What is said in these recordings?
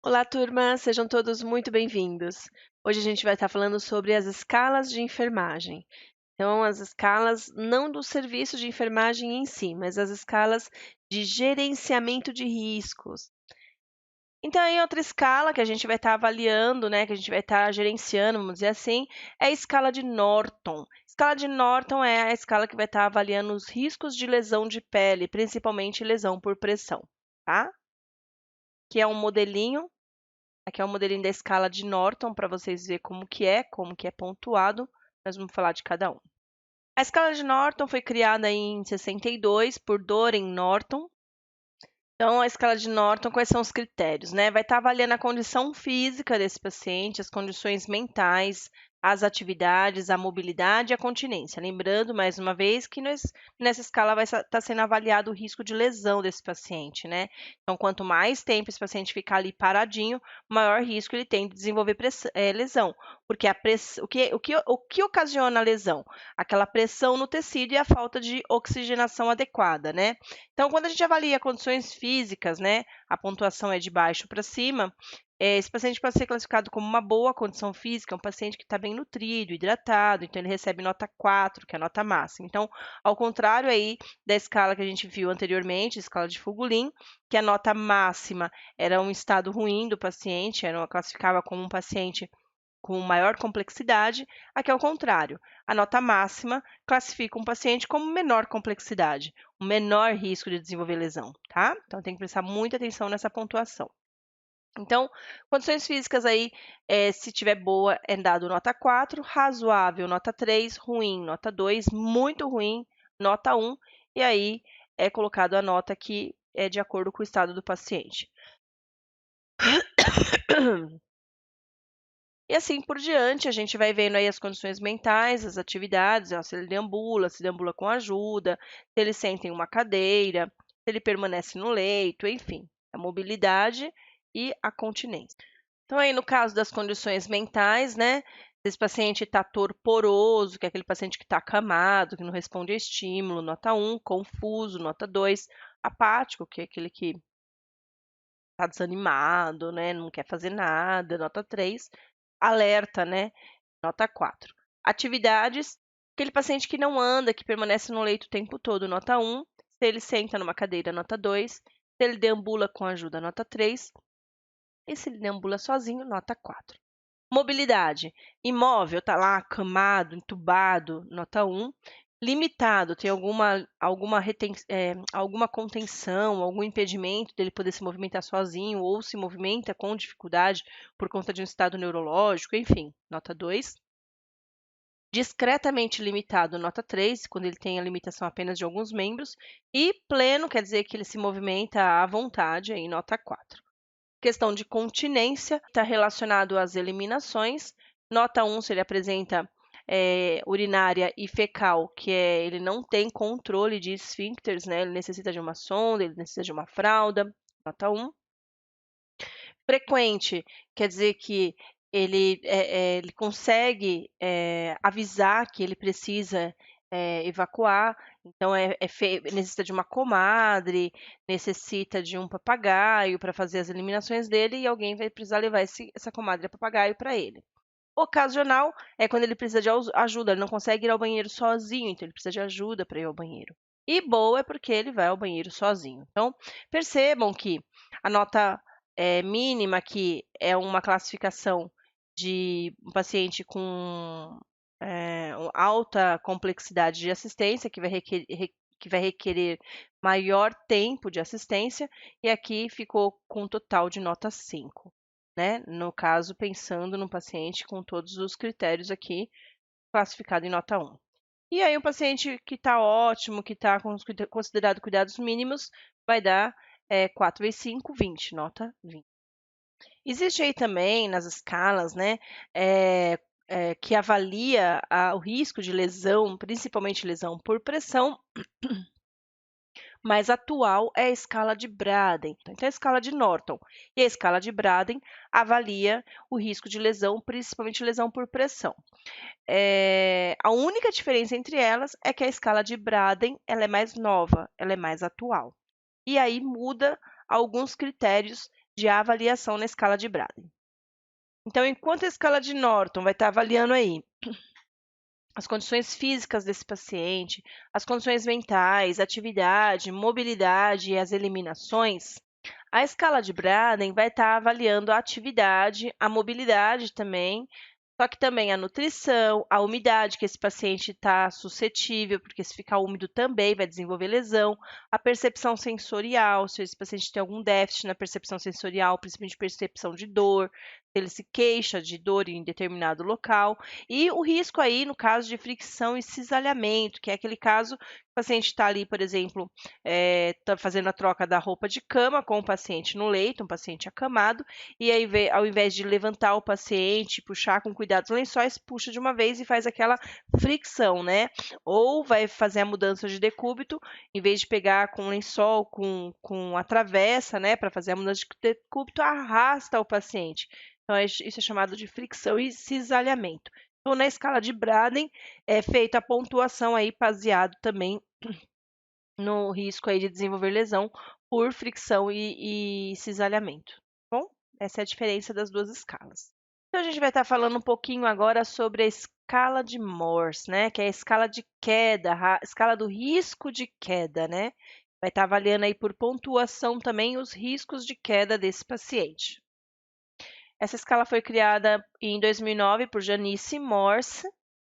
Olá, turma, sejam todos muito bem-vindos. Hoje a gente vai estar falando sobre as escalas de enfermagem. Então, as escalas não do serviço de enfermagem em si, mas as escalas de gerenciamento de riscos. Então, aí outra escala que a gente vai estar avaliando, né, que a gente vai estar gerenciando, vamos dizer assim, é a escala de Norton. Escala de Norton é a escala que vai estar avaliando os riscos de lesão de pele, principalmente lesão por pressão, tá? Que é um modelinho. Aqui é o modelinho da escala de Norton para vocês verem como que é pontuado. Nós vamos falar de cada um. A escala de Norton foi criada em 62 por Doreen Norton. Então, a escala de Norton, quais são os critérios, né? Vai estar avaliando a condição física desse paciente, as condições mentais, as atividades, a mobilidade e a continência. Lembrando, mais uma vez, que nessa escala vai estar sendo avaliado o risco de lesão desse paciente, né? Então, quanto mais tempo esse paciente ficar ali paradinho, maior risco ele tem de desenvolver lesão. Porque o que ocasiona a lesão? Aquela pressão no tecido e a falta de oxigenação adequada, né? Então, quando a gente avalia condições físicas, né, a pontuação é de baixo para cima, esse paciente pode ser classificado como uma boa condição física, um paciente que está bem nutrido, hidratado, então ele recebe nota 4, que é a nota máxima. Então, ao contrário aí da escala que a gente viu anteriormente, a escala de Fugulin, que a nota máxima era um estado ruim do paciente, classificava como um paciente com maior complexidade, aqui é o contrário. A nota máxima classifica um paciente como menor complexidade, um menor risco de desenvolver lesão, tá? Então tem que prestar muita atenção nessa pontuação. Então, condições físicas aí, se tiver boa, é dado nota 4, razoável, nota 3, ruim, nota 2, muito ruim, nota 1, e aí é colocado a nota que é de acordo com o estado do paciente. E assim por diante, a gente vai vendo aí as condições mentais, as atividades, ó, se ele deambula com ajuda, se ele senta em uma cadeira, se ele permanece no leito, enfim, a mobilidade e a continência. Então, aí no caso das condições mentais, né? Se esse paciente está torporoso, que é aquele paciente que está acamado, que não responde a estímulo, nota 1, confuso, nota 2, apático, que é aquele que está desanimado, né? Não quer fazer nada, nota 3, alerta, né? Nota 4. Atividades, aquele paciente que não anda, que permanece no leito o tempo todo, nota 1. Se ele senta numa cadeira, nota 2. Se ele deambula com ajuda, nota 3. E se ele deambula sozinho, nota 4. Mobilidade, imóvel, tá lá acamado, entubado, nota 1. Limitado, tem alguma contenção, algum impedimento dele poder se movimentar sozinho ou se movimenta com dificuldade por conta de um estado neurológico, enfim, nota 2. Discretamente limitado, nota 3, quando ele tem a limitação apenas de alguns membros. E pleno, quer dizer que ele se movimenta à vontade, aí nota 4. Questão de continência, está relacionado às eliminações. Nota 1, se ele apresenta urinária e fecal, que ele não tem controle de esfíncteres, né? Ele necessita de uma sonda, ele necessita de uma fralda. Nota 1. Frequente, quer dizer que ele consegue avisar que ele precisa evacuar, então necessita de uma comadre, necessita de um papagaio para fazer as eliminações dele e alguém vai precisar levar essa comadre e papagaio para ele. Ocasional é quando ele precisa de ajuda, ele não consegue ir ao banheiro sozinho, então ele precisa de ajuda para ir ao banheiro. E boa é porque ele vai ao banheiro sozinho. Então, percebam que a nota mínima aqui é uma classificação de um paciente com alta complexidade de assistência, que vai requerer maior tempo de assistência, e aqui ficou com um total de nota 5. Né? No caso, pensando no paciente com todos os critérios aqui, classificado em nota 1. E aí, o paciente que está ótimo, que está considerado cuidados mínimos, vai dar 4 vezes 5, 20, nota 20. Existe aí também nas escalas, né, que avalia o risco de lesão, principalmente lesão por pressão, mais atual é a escala de Braden. Então, a escala de Norton e a escala de Braden avalia o risco de lesão, principalmente lesão por pressão. A única diferença entre elas é que a escala de Braden ela é mais nova, ela é mais atual. E aí muda alguns critérios de avaliação na escala de Braden. Então, enquanto a escala de Norton vai estar avaliando aí as condições físicas desse paciente, as condições mentais, atividade, mobilidade e as eliminações, a escala de Braden vai estar avaliando a atividade, a mobilidade também, só que também a nutrição, a umidade que esse paciente está suscetível, porque se ficar úmido também vai desenvolver lesão, a percepção sensorial, se esse paciente tem algum déficit na percepção sensorial, principalmente percepção de dor, se ele se queixa de dor em determinado local, e o risco aí no caso de fricção e cisalhamento, que é aquele caso que o paciente está ali, por exemplo, está fazendo a troca da roupa de cama com o paciente no leito, um paciente acamado, e aí, ao invés de levantar o paciente, puxar com cuidado os lençóis, puxa de uma vez e faz aquela fricção, né? Ou vai fazer a mudança de decúbito, em vez de pegar com lençol, com a travessa, né? Para fazer a mudança de decúbito, arrasta o paciente. Então, isso é chamado de fricção e cisalhamento. Então, na escala de Braden, é feita a pontuação aí baseado também no risco aí de desenvolver lesão por fricção e cisalhamento. Bom, essa é a diferença das duas escalas. Então, a gente vai estar falando um pouquinho agora sobre a escala de Morse, né? Que é a escala de queda, a escala do risco de queda, né? Vai estar avaliando aí por pontuação também os riscos de queda desse paciente. Essa escala foi criada em 2009 por Janice Morse,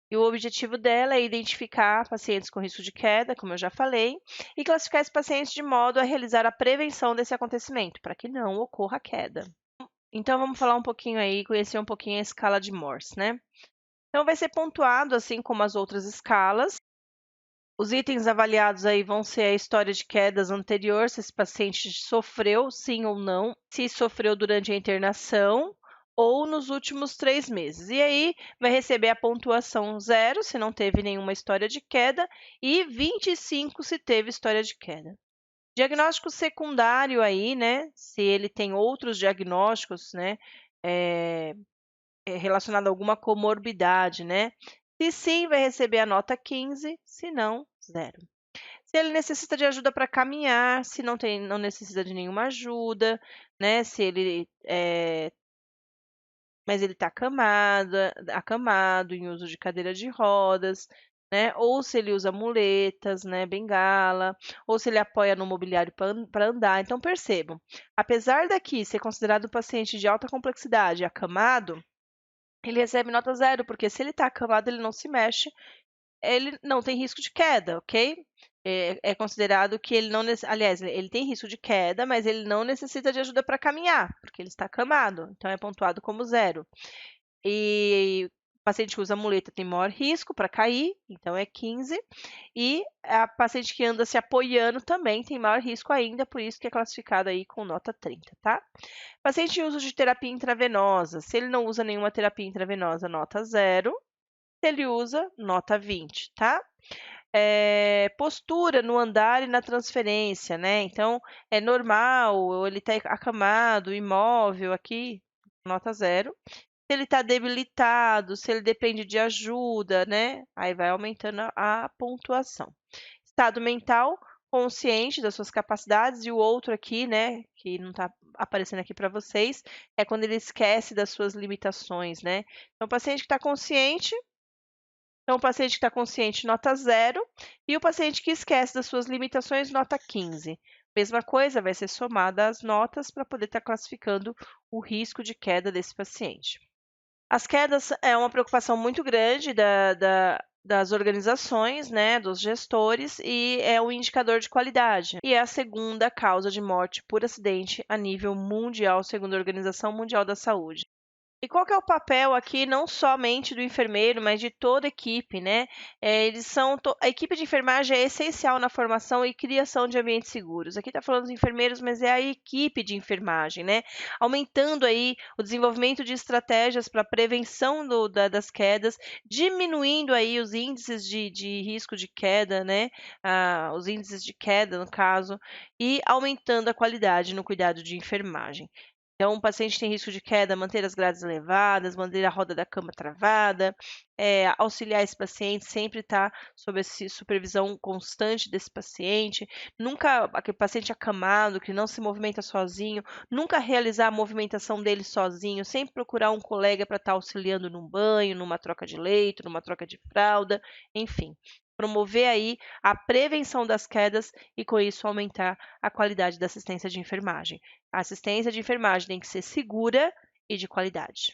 e o objetivo dela é identificar pacientes com risco de queda, como eu já falei, e classificar esses pacientes de modo a realizar a prevenção desse acontecimento, para que não ocorra queda. Então, vamos falar um pouquinho aí, conhecer um pouquinho a escala de Morse, né? Então, vai ser pontuado, assim como as outras escalas. Os itens avaliados aí vão ser a história de quedas anterior, se esse paciente sofreu, sim ou não, se sofreu durante a internação, ou nos últimos 3 meses. E aí vai receber a pontuação 0 se não teve nenhuma história de queda e 25 se teve história de queda. Diagnóstico secundário aí, né? Se ele tem outros diagnósticos, né? Relacionado a alguma comorbidade, né? Se sim, vai receber a nota 15, se não, 0. Se ele necessita de ajuda para caminhar, se não necessita de nenhuma ajuda, né? Se ele mas ele está acamado, em uso de cadeira de rodas, né? Ou se ele usa muletas, né? Bengala, ou se ele apoia no mobiliário para andar. Então, percebam, apesar daqui ser considerado um paciente de alta complexidade acamado, ele recebe nota 0, porque se ele está acamado, ele não se mexe, ele não tem risco de queda, ok? É considerado que ele não, aliás, ele tem risco de queda, mas ele não necessita de ajuda para caminhar, porque ele está acamado, então é pontuado como 0. E o paciente que usa muleta tem maior risco para cair, então é 15. E a paciente que anda se apoiando também tem maior risco ainda, por isso que é classificado aí com nota 30, tá? Paciente em uso de terapia intravenosa, se ele não usa nenhuma terapia intravenosa, nota 0. Se ele usa, nota 20, tá? Postura no andar e na transferência, né? Então, é normal, ou ele está acamado, imóvel aqui, nota 0. Se ele está debilitado, se ele depende de ajuda, né? Aí vai aumentando a pontuação. Estado mental, consciente das suas capacidades, e o outro aqui, né, que não está aparecendo aqui para vocês, é quando ele esquece das suas limitações, né? Então, o paciente que está consciente, nota 0, e o paciente que esquece das suas limitações, nota 15. Mesma coisa, vai ser somada as notas para poder estar classificando o risco de queda desse paciente. As quedas é uma preocupação muito grande das organizações, né, dos gestores, e é um indicador de qualidade. E é a segunda causa de morte por acidente a nível mundial, segundo a Organização Mundial da Saúde. E qual que é o papel aqui, não somente do enfermeiro, mas de toda a equipe, né? A equipe de enfermagem é essencial na formação e criação de ambientes seguros. Aqui está falando dos enfermeiros, mas é a equipe de enfermagem, né? Aumentando aí o desenvolvimento de estratégias para prevenção das quedas, diminuindo aí os índices de risco de queda, né? Os índices de queda, no caso, e aumentando a qualidade no cuidado de enfermagem. Então, o paciente tem risco de queda, manter as grades elevadas, manter a roda da cama travada, auxiliar esse paciente, sempre estar sob essa supervisão constante desse paciente, nunca aquele paciente acamado, que não se movimenta sozinho, nunca realizar a movimentação dele sozinho, sempre procurar um colega para estar auxiliando num banho, numa troca de leito, numa troca de fralda, enfim. Promover aí a prevenção das quedas e, com isso, aumentar a qualidade da assistência de enfermagem. A assistência de enfermagem tem que ser segura e de qualidade.